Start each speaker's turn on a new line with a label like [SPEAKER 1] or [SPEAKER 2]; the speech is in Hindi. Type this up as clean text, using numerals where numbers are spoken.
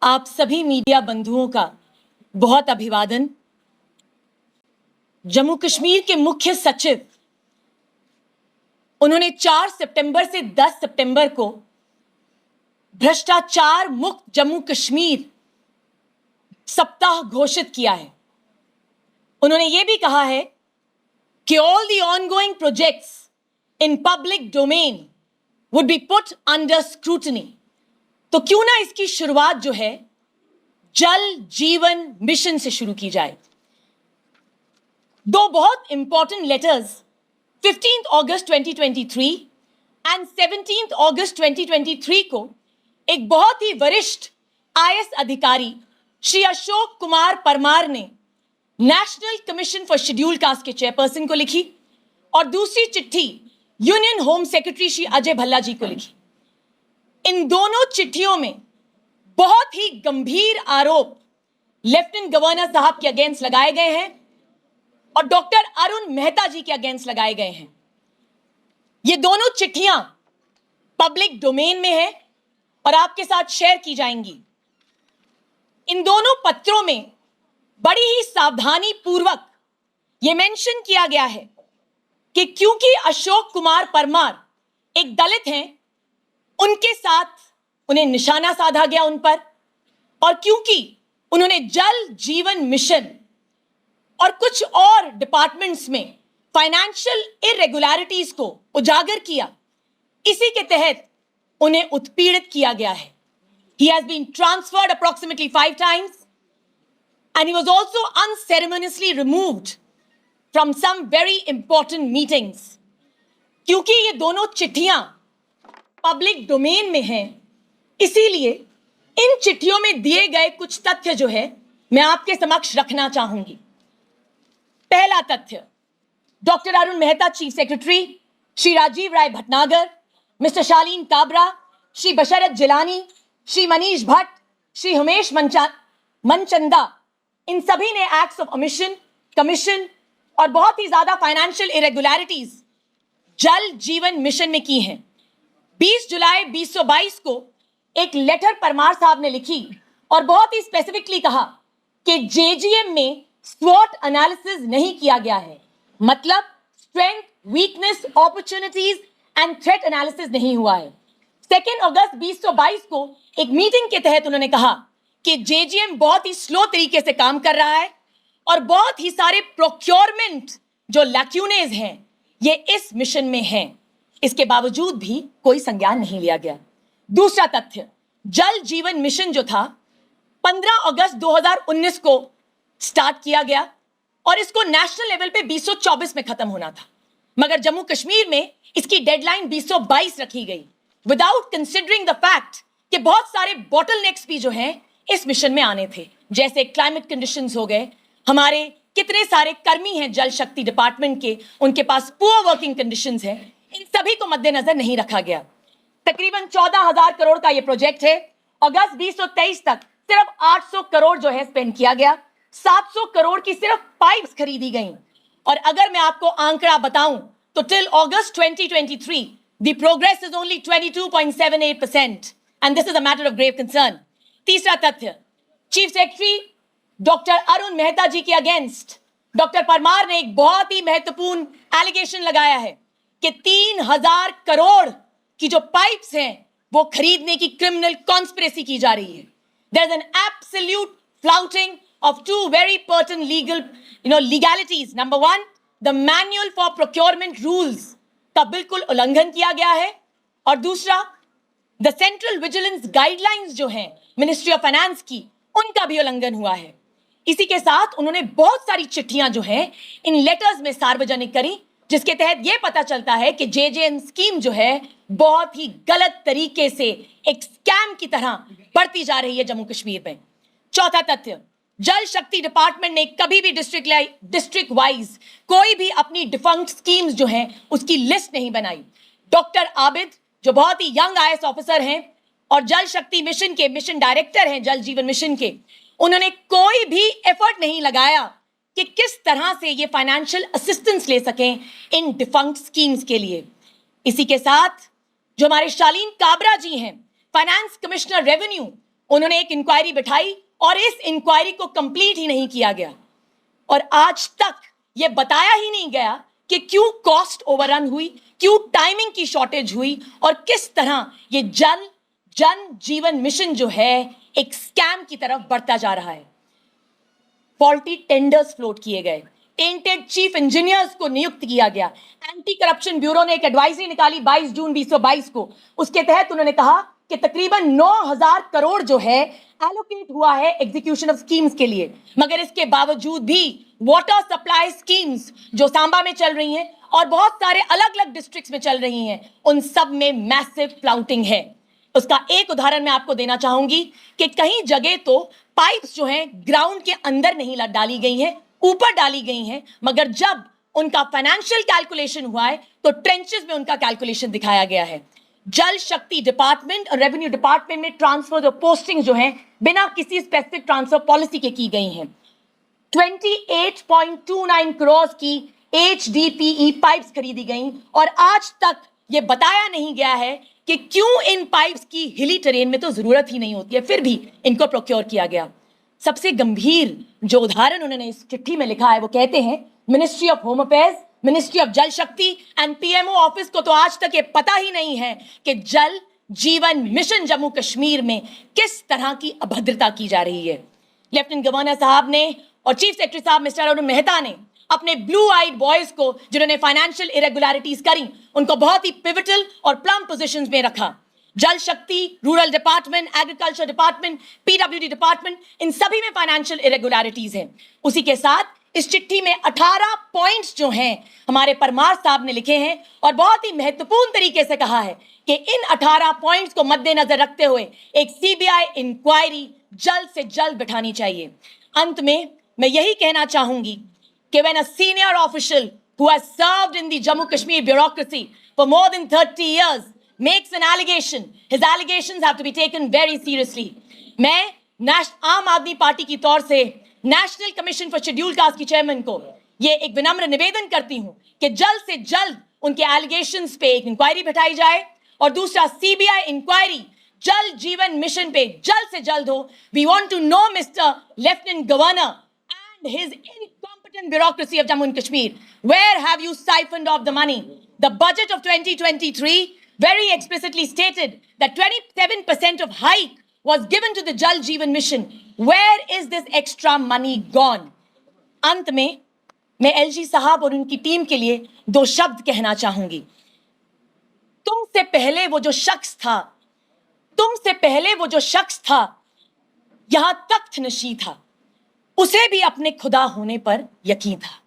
[SPEAKER 1] आप सभी मीडिया बंधुओं का बहुत अभिवादन। जम्मू कश्मीर के मुख्य सचिव उन्होंने 4 सितंबर से 10 सितंबर को भ्रष्टाचार मुक्त जम्मू कश्मीर सप्ताह घोषित किया है। उन्होंने यह भी कहा है कि all the ongoing projects in public domain would be put under scrutiny. तो क्यों ना इसकी शुरुआत जो है जल जीवन मिशन से शुरू की जाए। दो बहुत इंपॉर्टेंट लेटर्स 15 अगस्त 2023 एंड 17 अगस्त 2023 को एक बहुत ही वरिष्ठ आईएएस अधिकारी श्री अशोक कुमार परमार ने national commission for scheduled caste के चेयरपर्सन को लिखी और दूसरी चिट्ठी union home secretary Shri Ajay Bhalla ji को लिखी। इन दोनों चिट्ठियों में बहुत ही गंभीर आरोप लेफ्टिनेंट गवर्नर साहब के अगेंस्ट लगाए गए हैं और डॉक्टर अरुण मेहता जी के अगेंस्ट लगाए गए हैं। ये दोनों चिट्ठियां पब्लिक डोमेन में हैं और आपके साथ शेयर की जाएंगी। इन दोनों पत्रों में बड़ी ही सावधानी पूर्वक यह मेंशन किया गया है कि क्योंकि अशोक कुमार परमार एक दलित हैं, उनके साथ उन्हें निशाना साधा गया उन पर, और क्योंकि उन्होंने जल जीवन मिशन और कुछ और डिपार्टमेंट्स में फाइनेंशियल इरेगुलरिटीज को उजागर किया, इसी के तहत उन्हें उत्पीड़ित किया गया है। He has been transferred approximately 5 times and he was also unceremoniously removed from some very important meetings। क्योंकि ये दोनों चिट्ठियां पब्लिक डोमेन में हैं, इसीलिए इन चिट्ठियों में दिए गए कुछ तथ्य जो है मैं आपके समक्ष रखना चाहूंगी। पहला तथ्य, doctor Arun Mehta chief secretary, Shri Rajiv Rai Bhatnagar, mister Shaleen Kabra, Shri Basharat Jilani, Shri Manish Bhatt, Shri Humesh Manchanda, इन सभी ने एक्ट्स ऑफ ओमिशन, कमीशन और बहुत ही ज्यादा फाइनेंशियल इरेगुलरिटीज जल जीवन मिशन में की हैं। 20 जुलाई 2022 को एक लेटर परमार साहब ने लिखी और बहुत ही स्पेसिफिकली कहा कि जेजीएम में स्वॉट एनालिसिस नहीं किया गया है, मतलब strength, weakness, opportunities and threat analysis नहीं हुआ है। 2 अगस्त 2022 को एक मीटिंग के तहत उन्होंने कहा कि जेजीएम बहुत ही स्लो तरीके से काम कर रहा है और बहुत ही सारे प्रोक्योरमेंट जो लैक्यूनेज हैं ये इस मिशन में हैं। इसके बावजूद भी कोई संज्ञान नहीं लिया गया। दूसरा तथ्य, जल जीवन मिशन जो था 15 अगस्त 2019 को स्टार्ट किया गया और इसको नेशनल लेवल पे 2024 में खत्म होना था, मगर जम्मू कश्मीर में इसकी डेडलाइन 2022 रखी गई, विदाउट कंसिडरिंग द फैक्ट कि बहुत सारे बॉटलनेक्स भी जो हैं इस मिशन में आने थे, जैसे क्लाइमेट कंडीशंस हो गए, हमारे कितने सारे कर्मी हैं जल शक्ति डिपार्टमेंट के, उनके पास पुअर वर्किंग कंडीशंस हैं, इन सभी को मद्देनजर नहीं रखा गया। तकरीबन 14,000 करोड़ का ये प्रोजेक्ट है। अगस्त 2023 तक सिर्फ 800 करोड़ जो है स्पेंड किया गया, 700 करोड़ की सिर्फ पाइप्स खरीदी गई। और अगर मैं आपको आंकड़ा बताऊं तो till August 2023 the progress is only 22.78% and this is a matter of grave concern. तीसरा तथ्य, chief secretary doctor Arun Mehta ji के अगेंस्ट डॉक्टर परमार ने एक बहुत ही महत्वपूर्ण एलिगेशन लगाया है कि 3,000 करोड़ की जो पाइप्स हैं वो खरीदने की क्रिमिनल कॉन्स्पिरेसी की जा रही है। There is an absolute flouting of two very pertinent legalities। Number one, the manual for procurement rules का बिल्कुल उल्लंघन किया गया है, और दूसरा the central vigilance guidelines जो हैं मिनिस्ट्री ऑफ फाइनेंस की, उनका भी उल्लंघन हुआ है। इसी के साथ उन्होंने बहुत सारी चिट्ठियां जो हैं इन लेटर्स में सार्वजनिक करी, जिसके तहत यह पता चलता है कि जेजेएम स्कीम जो है बहुत ही गलत तरीके से एक स्कैम की तरह बढ़ती जा रही है जम्मू कश्मीर में। चौथा तथ्य, जल शक्ति डिपार्टमेंट ने कभी भी डिस्ट्रिक्ट वाइज कोई भी अपनी डिफंक्ट स्कीम्स जो हैं उसकी लिस्ट नहीं बनाई। डॉक्टर आबिद जो बहुत ही यंग आईएएस ऑफिसर हैं और जल शक्ति मिशन के मिशन डायरेक्टर हैं जल जीवन मिशन के, उन्होंने कोई भी एफर्ट नहीं लगाया कि किस तरह से ये फाइनेंशियल असिस्टेंस ले सकें इन डिफंक्ट स्कीम्स के लिए। इसी के साथ जो हमारे शालीन काबरा जी हैं, फाइनेंस कमिश्नर रेवेन्यू, उन्होंने एक इंक्वायरी बिठाई और इस इंक्वायरी को कंप्लीट ही नहीं किया गया और आज तक यह बताया ही नहीं गया कि क्यों कॉस्ट ओवररन हुई, क्यों टाइमिंग की शॉर्टेज हुई और किस तरह ये जन जीवन मिशन जो है एक स्कैम की तरफ बढ़ता जा रहा है। फॉल्टी टेंडर्स फ्लोट किए गए, टेंटेड चीफ इंजीनियर्स को नियुक्त किया गया। एंटी करप्शन ब्यूरो ने एक एडवाइजरी निकाली 22 जून 2022 को। उसके तहत उन्होंने कहा कि तकरीबन 9,000 करोड़ जो है एलोकेट हुआ है एग्जीक्यूशन ऑफ स्कीम्स के लिए, मगर इसके बावजूद भी वाटर सप्लाई स्कीम्स जो सांबा में चल रही हैं और बहुत सारे अलग अलग डिस्ट्रिक्ट्स में चल रही हैं, उन सब में मैसिव फ्लाउटिंग है। उसका एक उदाहरण मैं आपको देना चाहूंगी कि कहीं जगह तो पाइप्स जो हैं ग्राउंड के अंदर नहीं डाली गई हैं, ऊपर डाली गई हैं, मगर जब उनका फाइनेंशियल कैलकुलेशन हुआ है तो ट्रेंचेस में उनका कैलकुलेशन दिखाया गया है। जल शक्ति डिपार्टमेंट और रेवेन्यू डिपार्टमेंट में ट्रांसफर और पोस्टिंग जो हैं बिना किसी स्पेसिफिक ट्रांसफर पॉलिसी के की गई हैं। 28.29 करोड़ की HDPE पाइप्स खरीदी गई और आज तक यह बताया नहीं गया है कि क्यों इन पाइप्स की हिली टेरेन में तो जरूरत ही नहीं होती है, फिर भी इनको प्रोक्योर किया गया। सबसे गंभीर जो उदाहरण उन्होंने इस चिट्ठी में लिखा है वो कहते हैं ministry of home affairs, ministry of जल शक्ति एंड PMO ऑफिस को तो आज तक ये पता ही नहीं है कि जल जीवन मिशन जम्मू कश्मीर में किस तरह की अभद्रता की जा रही है। लेफ्टिनेंट गवर्नर साहब ने और चीफ सेक्रेटरी साहब मिस्टर अरुण मेहता ने अपने ब्लू आइड बॉयज को जिन्होंने फाइनेंशियल इरेगुलरिटीज करी उनको बहुत ही पिवटल और प्लम पोजीशंस में रखा। Jal Shakti, rural department, agriculture department, PWD department, इन सभी में फाइनेंशियल इरेगुलरिटीज हैं। उसी के साथ इस चिट्ठी में 18 पॉइंट्स जो हैं हमारे परमार साहब ने लिखे हैं और बहुत ही महत्वपूर्ण तरीके से कहा है कि इन 18 पॉइंट्स को मद्देनजर रखते हुए एक CBI इंक्वायरी जल्द से जल्द बिठानी चाहिए। अंत में मैं यही कहना चाहूंगी कि when a senior official who has served in the Jammu Kashmir bureaucracy for more than 30 years makes an allegation, his allegations have to be taken very seriously. मैं आम आदमी पार्टी की तौर से national commission for schedule caste की चेयरमैन को ये एक विनम्र निवेदन करती हूं कि जल्द से जल्द उनके एलिगेशंस पे एक इंक्वायरी बिठाई जाए और दूसरा CBI इंक्वायरी जल जीवन मिशन पे जल्द से जल्द हो। We want to know Mr. Lieutenant Governor and his incompetent bureaucracy of Jammu and Kashmir. Where have you siphoned off the money? The budget of 2023 very explicitly stated that 27% of hike was given to the Jal Jeevan Mission. Where is this extra money gone? अंत में मैं LG साहब और उनकी टीम के लिए 2 शब्द कहना चाहूंगी। तुमसे पहले वो जो शख्स था यहां तख्त नशी था, उसे भी अपने खुदा होने पर यकीन था।